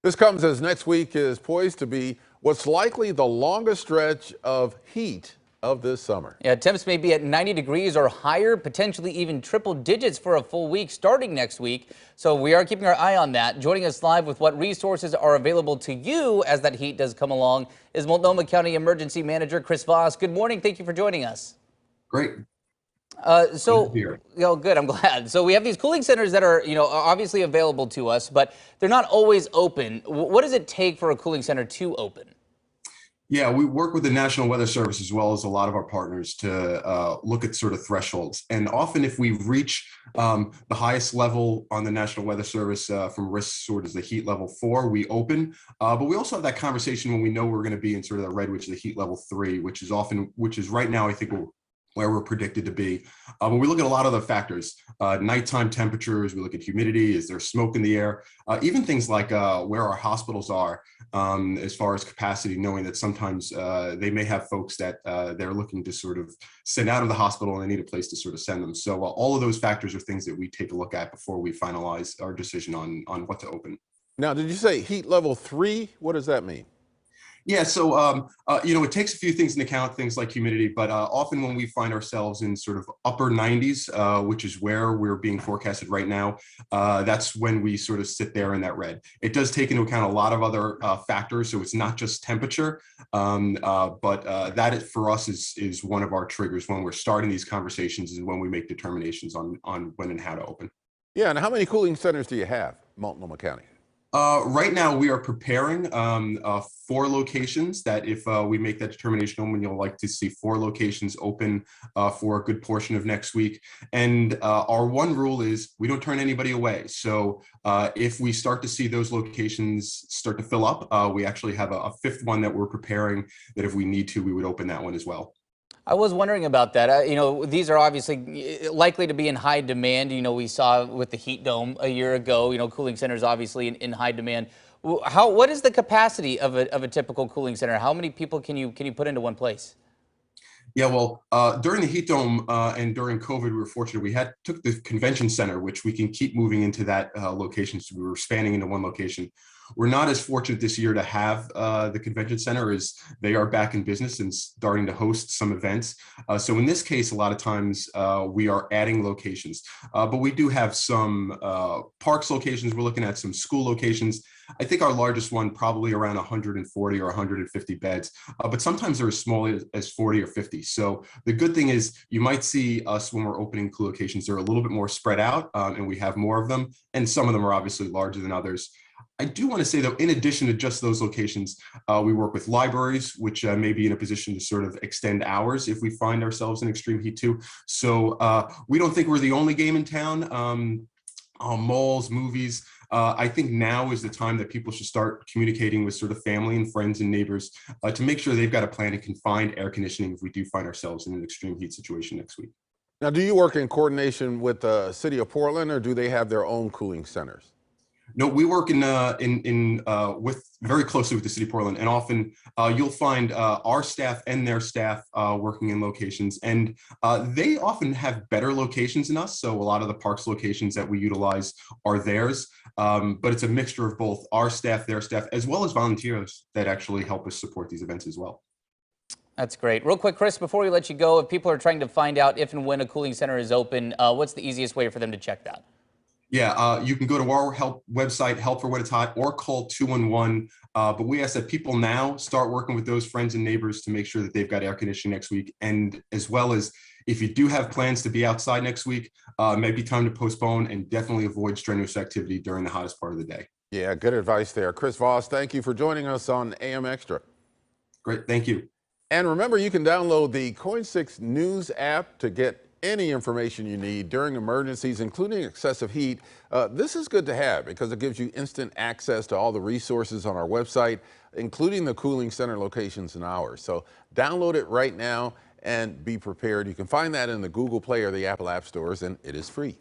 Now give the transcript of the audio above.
This comes as next week is poised to be what's likely the longest stretch of heat of this summer. Yeah, temps may be at 90 degrees or higher, potentially even triple digits for a full week starting next week. So we are keeping our eye on that. Joining us live with what resources are available to you as that heat does come along is Multnomah County Emergency Manager Chris Voss. Good morning. Thank you for joining us. Great. Good. I'm glad. So we have these cooling centers that are, obviously available to us, but they're not always open. What does it take for a cooling center to open? Yeah, we work with the National Weather Service as well as a lot of our partners to look at sort of thresholds. And often if we reach the highest level on the National Weather Service from risk sort of the heat level 4, we open. But we also have that conversation when we know we're going to be in sort of the red, which is the heat level 3, which is right now, I think, where we're predicted to be. When we look at a lot of the factors, nighttime temperatures, we look at humidity, is there smoke in the air, even things like where our hospitals are as far as capacity, knowing that sometimes they may have folks that they're looking to sort of send out of the hospital and they need a place to sort of send them. So all of those factors are things that we take a look at before we finalize our decision on what to open. Now, did you say heat level 3? What does that mean? Yeah, so it takes a few things into account, things like humidity, but often when we find ourselves in sort of upper 90s, which is where we're being forecasted right now, that's when we sort of sit there in that red. It does take into account a lot of other factors, so it's not just temperature, but that for us is one of our triggers when we're starting these conversations and when we make determinations on when and how to open. Yeah, and how many cooling centers do you have, Multnomah County? Right now, we are preparing 4 locations that if we make that determination, when you'll like to see 4 locations open for a good portion of next week. And our one rule is we don't turn anybody away. So if we start to see those locations start to fill up, we actually have a 5th one that we're preparing that if we need to, we would open that one as well. I was wondering about that. These are obviously likely to be in high demand. We saw with the heat dome a year ago, cooling centers obviously in high demand. What is the capacity of a typical cooling center? How many people can you put into one place? Yeah, well, during the heat dome and during COVID, we were fortunate. We took the convention center, which we can keep moving into that location. So we were expanding into one location. We're not as fortunate this year to have the convention center as they are back in business and starting to host some events. So in this case, a lot of times we are adding locations, but we do have some parks locations. We're looking at some school locations. I think our largest one probably around 140 or 150 beds, but sometimes they're as small as 40 or 50. So the good thing is you might see us when we're opening locations, they're a little bit more spread out and we have more of them. And some of them are obviously larger than others. I do want to say, though, in addition to just those locations, we work with libraries, which may be in a position to sort of extend hours if we find ourselves in extreme heat too. So we don't think we're the only game in town. Malls, movies. I think now is the time that people should start communicating with sort of family and friends and neighbors to make sure they've got a plan and can find air conditioning if we do find ourselves in an extreme heat situation next week. Now, do you work in coordination with the city of Portland, or do they have their own cooling centers? No, we work with very closely with the city of Portland, and often you'll find our staff and their staff working in locations, and they often have better locations than us. So a lot of the parks locations that we utilize are theirs, but it's a mixture of both our staff, their staff, as well as volunteers that actually help us support these events as well. That's great. Real quick, Chris, before we let you go, if people are trying to find out if and when a cooling center is open, what's the easiest way for them to check that? Yeah, you can go to our website, Help for When It's Hot, or call 211. But we ask that people now start working with those friends and neighbors to make sure that they've got air conditioning next week. And as well as if you do have plans to be outside next week, it might be time to postpone and definitely avoid strenuous activity during the hottest part of the day. Yeah, good advice there. Chris Voss, thank you for joining us on AM Extra. Great, thank you. And remember, you can download the Coin 6 News app to get any information you need during emergencies, including excessive heat. This is good to have because it gives you instant access to all the resources on our website, including the cooling center locations and hours. So download it right now and be prepared. You can find that in the Google Play or the Apple App stores, and it is free.